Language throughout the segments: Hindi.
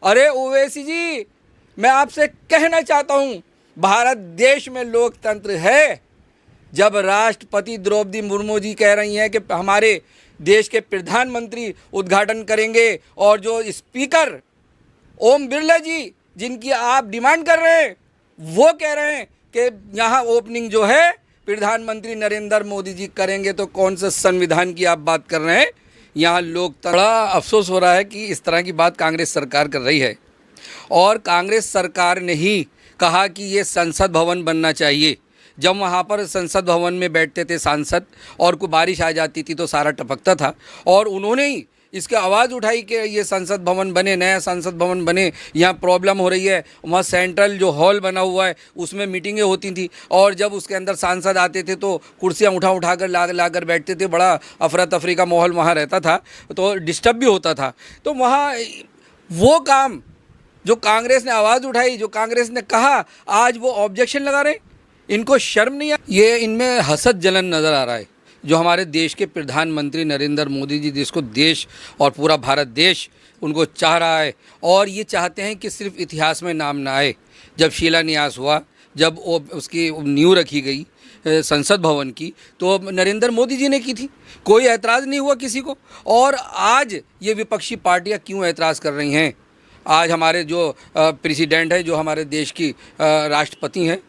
अरे ओवैसी जी, मैं आपसे कहना चाहता हूँ, भारत देश में लोकतंत्र है। जब राष्ट्रपति द्रौपदी मुर्मू जी कह रही हैं कि हमारे देश के प्रधानमंत्री उद्घाटन करेंगे और जो स्पीकर ओम बिरला जी जिनकी आप डिमांड कर रहे हैं, वो कह रहे हैं कि यहाँ ओपनिंग जो है प्रधानमंत्री नरेंद्र मोदी जी करेंगे, तो कौन सा संविधान की आप बात कर रहे हैं? यहाँ लोकतंत्र। बड़ा अफसोस हो रहा है कि इस तरह की बात कांग्रेस सरकार कर रही है। और कांग्रेस सरकार ने ही कहा कि ये संसद भवन बनना चाहिए। जब वहाँ पर संसद भवन में बैठते थे सांसद और कोई बारिश आ जाती थी तो सारा टपकता था, और उन्होंने ही इसकी आवाज़ उठाई कि ये संसद भवन बने, नया संसद भवन बने, यहाँ प्रॉब्लम हो रही है। वहाँ सेंट्रल जो हॉल बना हुआ है उसमें मीटिंगें होती थी, और जब उसके अंदर सांसद आते थे तो कुर्सियाँ उठा कर ला कर बैठते थे। बड़ा अफरा तफरी का माहौल वहाँ रहता था, तो डिस्टर्ब भी होता था। तो वहाँ वो काम जो कांग्रेस ने आवाज़ उठाई, जो कांग्रेस ने कहा, आज वो ऑब्जेक्शन लगा रहे हैं। इनको शर्म नहीं है? ये इनमें हसद जलन नज़र आ रहा है। जो हमारे देश के प्रधानमंत्री नरेंद्र मोदी जी, जिसको देश और पूरा भारत देश उनको चाह रहा है, और ये चाहते हैं कि सिर्फ इतिहास में नाम ना आए। जब शिलान्यास हुआ, जब उसकी नींव रखी गई संसद भवन की, तो नरेंद्र मोदी जी ने की थी, कोई ऐतराज़ नहीं हुआ किसी को। और आज ये विपक्षी पार्टियां क्यों ऐतराज़ कर रही हैं? आज हमारे जो प्रेसिडेंट है, जो हमारे देश की राष्ट्रपति हैं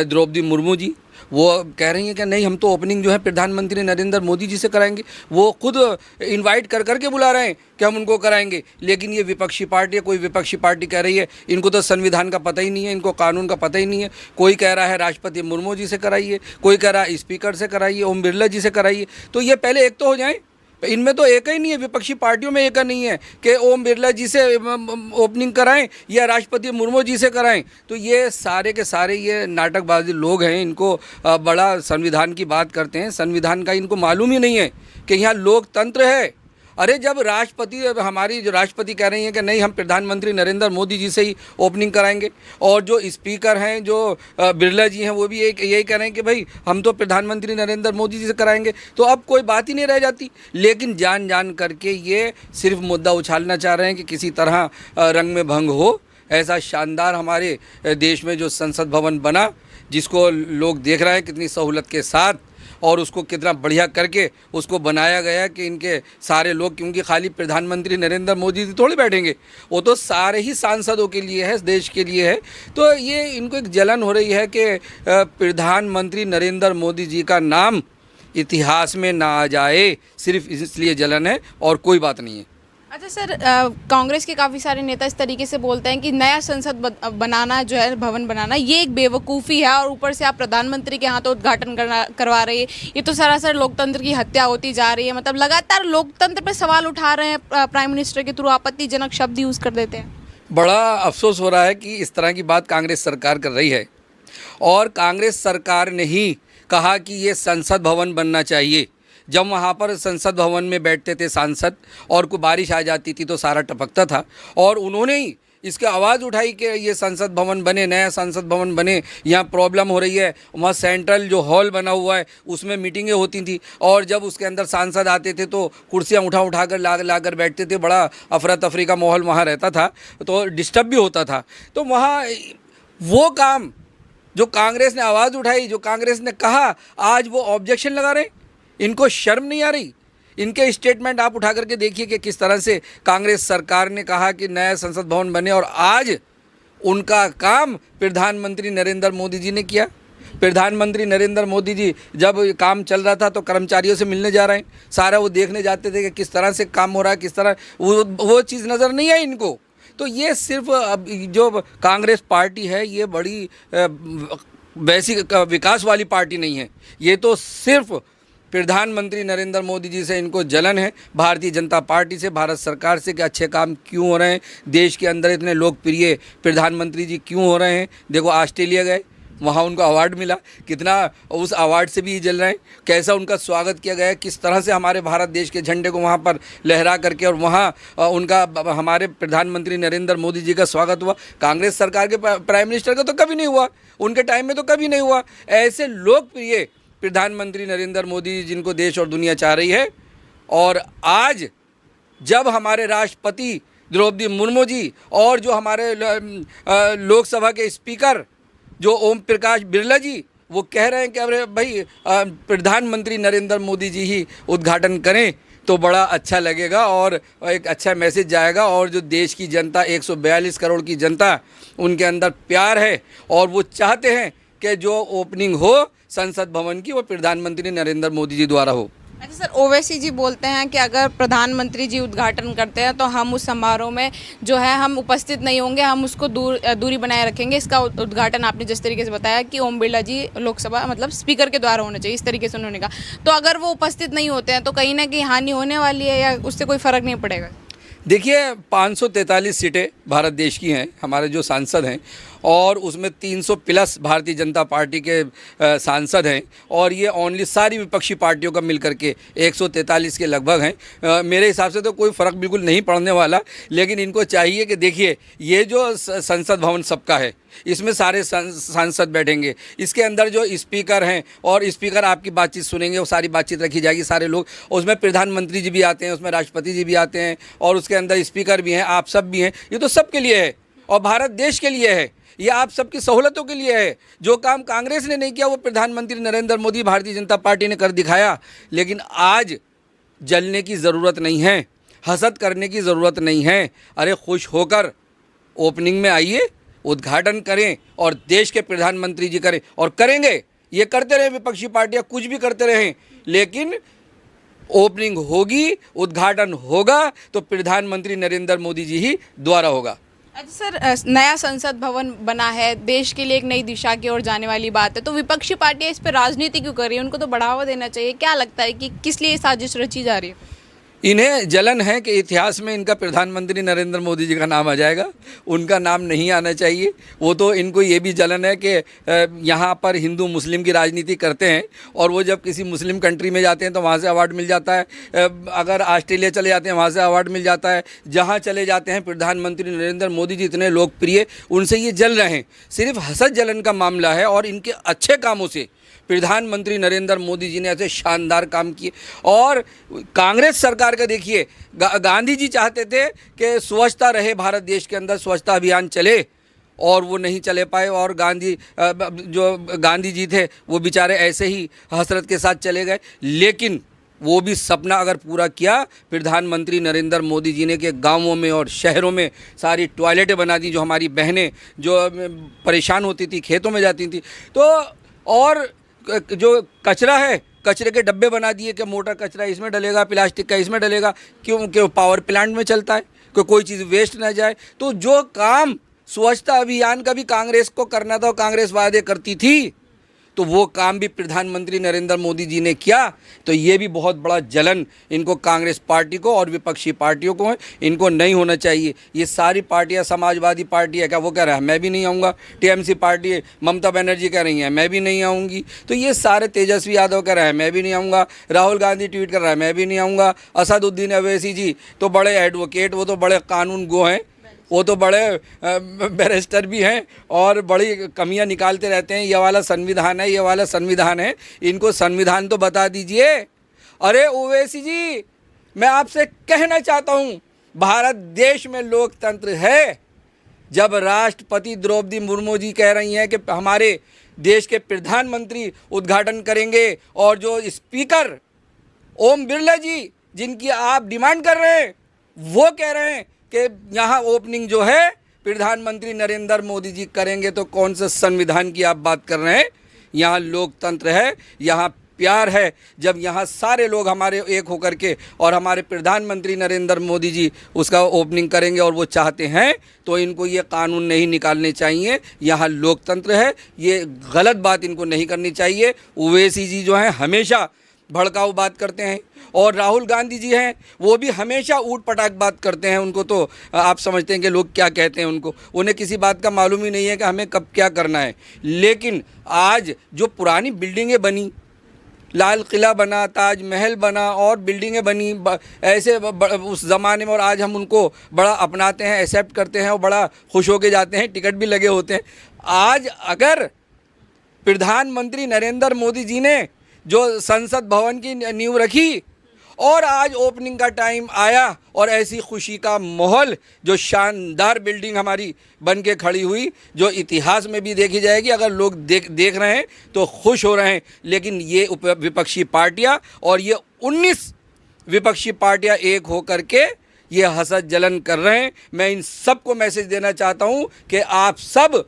द्रौपदी मुर्मू जी, वो कह रही हैं कि नहीं, हम तो ओपनिंग जो है प्रधानमंत्री नरेंद्र मोदी जी से कराएंगे। वो खुद इनवाइट कर करके बुला रहे हैं कि हम उनको कराएंगे। लेकिन ये विपक्षी पार्टी है, कोई विपक्षी पार्टी कह रही है इनको तो संविधान का पता ही नहीं है, इनको कानून का पता ही नहीं है। कोई कह रहा है राष्ट्रपति मुर्मू जी से कराइए, कोई कह रहा है स्पीकर से कराइए, ओम बिरला जी से कराइए। तो ये पहले एक तो हो जाए। इनमें तो एक ही नहीं है, विपक्षी पार्टियों में एक नहीं है कि ओम बिरला जी से ओपनिंग कराएं या राष्ट्रपति मुर्मू जी से कराएं। तो ये सारे के सारे ये नाटकबाजी लोग हैं। इनको बड़ा संविधान की बात करते हैं, संविधान का इनको मालूम ही नहीं है कि यहाँ लोकतंत्र है। अरे जब राष्ट्रपति, हमारी जो राष्ट्रपति कह रही हैं कि नहीं, हम प्रधानमंत्री नरेंद्र मोदी जी से ही ओपनिंग कराएंगे, और जो स्पीकर हैं, जो बिरला जी हैं, वो भी यही कह रहे हैं कि भाई हम तो प्रधानमंत्री नरेंद्र मोदी जी से कराएंगे, तो अब कोई बात ही नहीं रह जाती। लेकिन जान करके ये सिर्फ मुद्दा उछालना चाह रहे हैं कि किसी तरह रंग में भंग हो। ऐसा शानदार हमारे देश में जो संसद भवन बना, जिसको लोग देख रहे हैं कितनी सहूलत के साथ, और उसको कितना बढ़िया करके उसको बनाया गया कि इनके सारे लोग, क्योंकि खाली प्रधानमंत्री नरेंद्र मोदी जी थोड़े बैठेंगे, वो तो सारे ही सांसदों के लिए है, देश के लिए है। तो ये इनको एक जलन हो रही है कि प्रधानमंत्री नरेंद्र मोदी जी का नाम इतिहास में ना आ जाए, सिर्फ इसलिए जलन है और कोई बात नहीं है। अच्छा सर, कांग्रेस के काफ़ी सारे नेता इस तरीके से बोलते हैं कि नया संसद बनाना जो है, भवन बनाना, ये एक बेवकूफ़ी है, और ऊपर से आप प्रधानमंत्री के हाथों उद्घाटन करवा रहे हैं। ये तो सरासर लोकतंत्र की हत्या होती जा रही है। मतलब लगातार लोकतंत्र पर सवाल उठा रहे हैं, प्राइम मिनिस्टर के थ्रू आपत्तिजनक शब्द यूज़ कर देते हैं। बड़ा अफसोस हो रहा है कि इस तरह की बात कांग्रेस सरकार कर रही है। और कांग्रेस सरकार ने ही कहा कि ये संसद भवन बनना चाहिए। जब वहाँ पर संसद भवन में बैठते थे सांसद और कोई बारिश आ जाती थी तो सारा टपकता था, और उन्होंने ही इसकी आवाज़ उठाई कि ये संसद भवन बने, नया संसद भवन बने, यहाँ प्रॉब्लम हो रही है। वहाँ सेंट्रल जो हॉल बना हुआ है उसमें मीटिंगें होती थी, और जब उसके अंदर सांसद आते थे तो कुर्सियाँ उठा कर ला कर बैठते थे। बड़ा अफरा तफरी का माहौल वहाँ रहता था, तो डिस्टर्ब भी होता था। तो वहाँ वो काम जो कांग्रेस ने आवाज़ उठाई, जो कांग्रेस ने कहा, आज वो ऑब्जेक्शन लगा रहे हैं। इनको शर्म नहीं आ रही? इनके स्टेटमेंट आप उठा करके देखिए कि किस तरह से कांग्रेस सरकार ने कहा कि नया संसद भवन बने, और आज उनका काम प्रधानमंत्री नरेंद्र मोदी जी ने किया। प्रधानमंत्री नरेंद्र मोदी जी जब काम चल रहा था तो कर्मचारियों से मिलने जा रहे हैं, सारा वो देखने जाते थे कि किस तरह से काम हो रहा है, किस तरह वो चीज़ नज़र नहीं आई इनको। तो ये सिर्फ अब जो कांग्रेस पार्टी है, ये बड़ी वैसी विकास वाली पार्टी नहीं है। ये तो सिर्फ प्रधानमंत्री नरेंद्र मोदी जी से इनको जलन है, भारतीय जनता पार्टी से, भारत सरकार से, कि अच्छे काम क्यों हो रहे हैं, देश के अंदर इतने लोकप्रिय प्रधानमंत्री जी क्यों हो रहे हैं। देखो ऑस्ट्रेलिया गए, वहाँ उनको अवार्ड मिला, कितना उस अवार्ड से भी जल रहे हैं, कैसा उनका स्वागत किया गया, किस तरह से हमारे भारत देश के झंडे को वहाँ पर लहरा करके, और वहाँ उनका, हमारे प्रधानमंत्री नरेंद्र मोदी जी का स्वागत हुआ। कांग्रेस सरकार के प्राइम मिनिस्टर का तो कभी नहीं हुआ, उनके टाइम में तो कभी नहीं हुआ। ऐसे लोकप्रिय प्रधानमंत्री नरेंद्र मोदी जी, जिनको देश और दुनिया चाह रही है, और आज जब हमारे राष्ट्रपति द्रौपदी मुर्मू जी और जो हमारे लोकसभा के स्पीकर जो ओम प्रकाश बिरला जी, वो कह रहे हैं कि अरे भाई प्रधानमंत्री नरेंद्र मोदी जी ही उद्घाटन करें तो बड़ा अच्छा लगेगा और एक अच्छा मैसेज जाएगा। और जो देश की जनता 142 करोड़ की जनता, उनके अंदर प्यार है और वो चाहते हैं कि जो ओपनिंग हो संसद भवन की वो प्रधानमंत्री नरेंद्र मोदी जी द्वारा हो। अच्छा सर, ओवैसी जी बोलते हैं कि अगर प्रधानमंत्री जी उद्घाटन करते हैं तो हम उस समारोह में जो है हम उपस्थित नहीं होंगे, हम उसको दूरी बनाए रखेंगे। इसका उद्घाटन आपने जिस तरीके से बताया कि ओम बिरला जी लोकसभा मतलब स्पीकर के द्वारा होना चाहिए, इस तरीके से उन्होंने कहा, तो अगर वो उपस्थित नहीं होते हैं तो कहीं ना कहीं हानि होने वाली है या उससे कोई फ़र्क नहीं पड़ेगा? देखिए 543 सीटें भारत देश की हैं, हमारे जो सांसद हैं, और उसमें 300 प्लस भारतीय जनता पार्टी के सांसद हैं, और ये ओनली सारी विपक्षी पार्टियों का मिलकर के 143 के लगभग हैं। मेरे हिसाब से तो कोई फ़र्क बिल्कुल नहीं पड़ने वाला, लेकिन इनको चाहिए कि देखिए ये जो संसद भवन सबका है, इसमें सारे सांसद बैठेंगे, इसके अंदर जो स्पीकर हैं और स्पीकर आपकी बातचीत सुनेंगे, वो सारी बातचीत रखी जाएगी, सारे लोग, उसमें प्रधानमंत्री जी भी आते हैं, उसमें राष्ट्रपति जी भी आते हैं, और उसके अंदर स्पीकर भी हैं, आप सब भी हैं। ये तो सबके लिए है और भारत देश के लिए है, ये आप सबकी सहूलतों के लिए है। जो काम कांग्रेस ने नहीं किया वो प्रधानमंत्री नरेंद्र मोदी भारतीय जनता पार्टी ने कर दिखाया। लेकिन आज जलने की ज़रूरत नहीं है, हसद करने की ज़रूरत नहीं है। अरे खुश होकर ओपनिंग में आइए, उद्घाटन करें और देश के प्रधानमंत्री जी करें, और करेंगे, ये करते रहे विपक्षी पार्टियां, कुछ भी करते रहें, लेकिन ओपनिंग होगी, उद्घाटन होगा तो प्रधानमंत्री नरेंद्र मोदी जी ही द्वारा होगा। अच्छा सर, नया संसद भवन बना है, देश के लिए एक नई दिशा की ओर जाने वाली बात है, तो विपक्षी पार्टियां इस पर राजनीति क्यों कर रही है? उनको तो बढ़ावा देना चाहिए। क्या लगता है कि किस लिए साजिश रची जा रही है? इन्हें जलन है कि इतिहास में इनका प्रधानमंत्री नरेंद्र मोदी जी का नाम आ जाएगा, उनका नाम नहीं आना चाहिए। वो तो इनको ये भी जलन है कि यहाँ पर हिंदू मुस्लिम की राजनीति करते हैं, और वो जब किसी मुस्लिम कंट्री में जाते हैं तो वहाँ से अवार्ड मिल जाता है, अगर ऑस्ट्रेलिया चले जाते हैं वहाँ से अवार्ड मिल जाता है, जहाँ चले जाते हैं प्रधानमंत्री नरेंद्र मोदी जी इतने लोकप्रिय, उनसे ये जल रहे हैं। सिर्फ हसद जलन का मामला है, और इनके अच्छे कामों से प्रधानमंत्री नरेंद्र मोदी जी ने ऐसे शानदार काम किए। और कांग्रेस सरकार का देखिए, गांधी जी चाहते थे कि स्वच्छता रहे भारत देश के अंदर, स्वच्छता अभियान चले, और वो नहीं चले पाए, और जो गांधी जी थे वो बेचारे ऐसे ही हसरत के साथ चले गए। लेकिन वो भी सपना अगर पूरा किया प्रधानमंत्री नरेंद्र मोदी जी ने, कि गांवों में और शहरों में सारी टॉयलेटें बना दी, जो हमारी बहनें जो परेशान होती थी, खेतों में जाती थी, तो और जो कचरा है, कचरे के डब्बे बना दिए कि मोटा कचरा इसमें डलेगा, प्लास्टिक का इसमें डलेगा, क्यों पावर प्लांट में चलता है कि कोई चीज़ वेस्ट ना जाए। तो जो काम स्वच्छता अभियान का भी कांग्रेस को करना था, कांग्रेस वादे करती थी, तो वो काम भी प्रधानमंत्री नरेंद्र मोदी जी ने किया। तो ये भी बहुत बड़ा जलन इनको कांग्रेस पार्टी को और विपक्षी पार्टियों को है, इनको नहीं होना चाहिए। ये सारी पार्टियां, समाजवादी पार्टी है क्या, वो कह रहा है मैं भी नहीं आऊँगा, टीएमसी पार्टी है, ममता बनर्जी कह रही है मैं भी नहीं आऊँगी, तो ये सारे, तेजस्वी यादव कह रहा है मैं भी नहीं आऊँगा, राहुल गांधी ट्वीट कर रहा है मैं भी नहीं आऊँगा, असदुद्दीन अवैसी जी तो बड़े एडवोकेट, वो तो बड़े कानून गो हैं, वो तो बड़े बैरिस्टर भी हैं और बड़ी कमियां निकालते रहते हैं, ये वाला संविधान है, ये वाला संविधान है, इनको संविधान तो बता दीजिए। अरे ओवैसी जी, मैं आपसे कहना चाहता हूँ, भारत देश में लोकतंत्र है। जब राष्ट्रपति द्रौपदी मुर्मू जी कह रही हैं कि हमारे देश के प्रधानमंत्री उद्घाटन करेंगे, और जो स्पीकर ओम बिरला जी जिनकी आप डिमांड कर रहे हैं, वो कह रहे हैं कि यहाँ ओपनिंग जो है प्रधानमंत्री नरेंद्र मोदी जी करेंगे, तो कौन से संविधान की आप बात कर रहे हैं? यहाँ लोकतंत्र है, यहाँ प्यार है। जब यहाँ सारे लोग हमारे एक होकर के और हमारे प्रधानमंत्री नरेंद्र मोदी जी उसका ओपनिंग करेंगे और वो चाहते हैं, तो इनको ये कानून नहीं निकालने चाहिए। यहाँ लोकतंत्र है, ये गलत बात इनको नहीं करनी चाहिए। ओवैसी जी जो हैं हमेशा भड़काऊ बात करते हैं, और राहुल गांधी जी हैं वो भी हमेशा ऊट पटाख बात करते हैं। उनको तो आप समझते हैं कि लोग क्या कहते हैं, उन्हें किसी बात का मालूम ही नहीं है कि हमें कब क्या करना है। लेकिन आज जो पुरानी बिल्डिंगें बनी, लाल किला बना, ताजमहल बना और बिल्डिंगें बनी ऐसे उस ज़माने में, और आज हम उनको बड़ा अपनाते हैं, एक्सेप्ट करते हैं और बड़ा खुश होके जाते हैं, टिकट भी लगे होते हैं। आज अगर प्रधानमंत्री नरेंद्र मोदी जी ने जो संसद भवन की नींव रखी और आज ओपनिंग का टाइम आया और ऐसी खुशी का माहौल, जो शानदार बिल्डिंग हमारी बन के खड़ी हुई, जो इतिहास में भी देखी जाएगी। अगर लोग देख रहे हैं तो खुश हो रहे हैं, लेकिन ये विपक्षी पार्टियां और ये 19 विपक्षी पार्टियां एक हो करके ये हसद जलन कर रहे हैं। मैं इन सब को मैसेज देना चाहता हूं कि आप सब,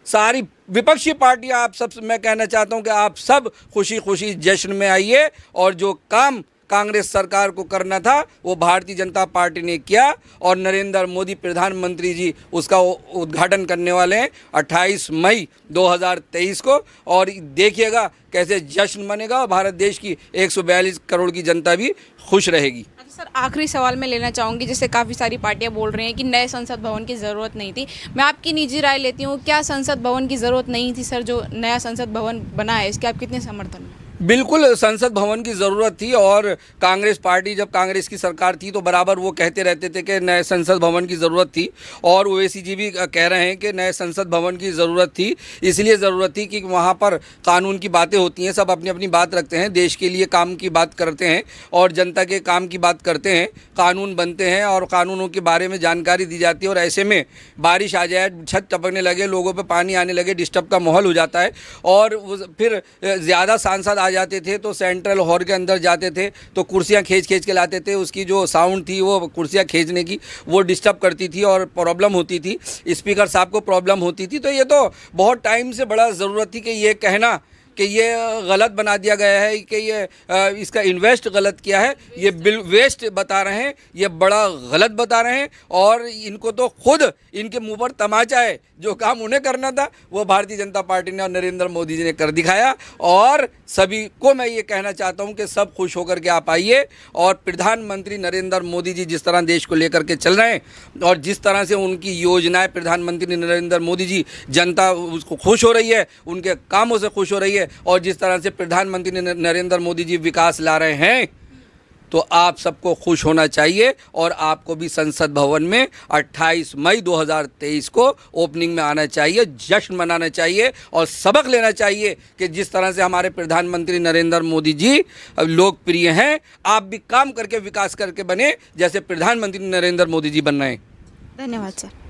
सारी विपक्षी पार्टियां, आप सब, मैं कहना चाहता हूं कि आप सब खुशी खुशी जश्न में आइए और जो काम कांग्रेस सरकार को करना था वो भारतीय जनता पार्टी ने किया और नरेंद्र मोदी प्रधानमंत्री जी उसका उद्घाटन करने वाले हैं 28 मई 2023 को। और देखिएगा कैसे जश्न मनेगा और भारत देश की 142 करोड़ की जनता भी खुश रहेगी। सर, आखिरी सवाल मैं लेना चाहूँगी, जैसे काफ़ी सारी पार्टियां बोल रही हैं कि नए संसद भवन की ज़रूरत नहीं थी। मैं आपकी निजी राय लेती हूँ, क्या संसद भवन की ज़रूरत नहीं थी सर? जो नया संसद भवन बना है इसके आप कितने समर्थन में? बिल्कुल संसद भवन की ज़रूरत थी और कांग्रेस पार्टी, जब कांग्रेस की सरकार थी तो बराबर वो कहते रहते थे कि नए संसद भवन की ज़रूरत थी। और ओवैसी जी भी कह रहे हैं कि नए संसद भवन की ज़रूरत थी। इसलिए ज़रूरत थी कि वहाँ पर कानून की बातें होती हैं, सब अपनी अपनी बात रखते हैं, देश के लिए काम की बात करते हैं और जनता के काम की बात करते हैं, कानून बनते हैं और कानूनों के बारे में जानकारी दी जाती है। और ऐसे में बारिश आ जाए, छत टपकने लगे, लोगों पर पानी आने लगे, डिस्टर्ब का माहौल हो जाता है। और फिर ज़्यादा सांसद आ जाते थे तो सेंट्रल हॉल के अंदर जाते थे तो कुर्सियां खींच के लाते थे, उसकी जो साउंड थी वो कुर्सियां खींचने की वो डिस्टर्ब करती थी और प्रॉब्लम होती थी, स्पीकर साहब को प्रॉब्लम होती थी। तो ये तो बहुत टाइम से बड़ा ज़रूरत थी कि ये कहना कि ये गलत बना दिया गया है, कि ये इसका इन्वेस्ट गलत किया है, ये बिल वेस्ट बता रहे हैं, ये बड़ा गलत बता रहे हैं। और इनको तो खुद इनके मुंह पर तमाचा है, जो काम उन्हें करना था वो भारतीय जनता पार्टी ने और नरेंद्र मोदी जी ने कर दिखाया। और सभी को मैं ये कहना चाहता हूँ कि सब खुश होकर के आप आइए और प्रधानमंत्री नरेंद्र मोदी जी जिस तरह देश को लेकर के चल रहे हैं और जिस तरह से उनकी योजनाएं प्रधानमंत्री नरेंद्र मोदी जी, जनता उसको खुश हो रही है, उनके कामों से खुश हो रही है और जिस तरह से प्रधानमंत्री नरेंद्र मोदी जी विकास ला रहे हैं, तो आप सबको खुश होना चाहिए। और आपको भी संसद भवन में 28 मई 2023 को ओपनिंग में आना चाहिए, जश्न मनाना चाहिए और सबक लेना चाहिए कि जिस तरह से हमारे प्रधानमंत्री नरेंद्र मोदी जी लोकप्रिय हैं, आप भी काम करके विकास करके बने जैसे प्रधानमंत्री नरेंद्र मोदी जी बन रहे हैं। धन्यवाद सर।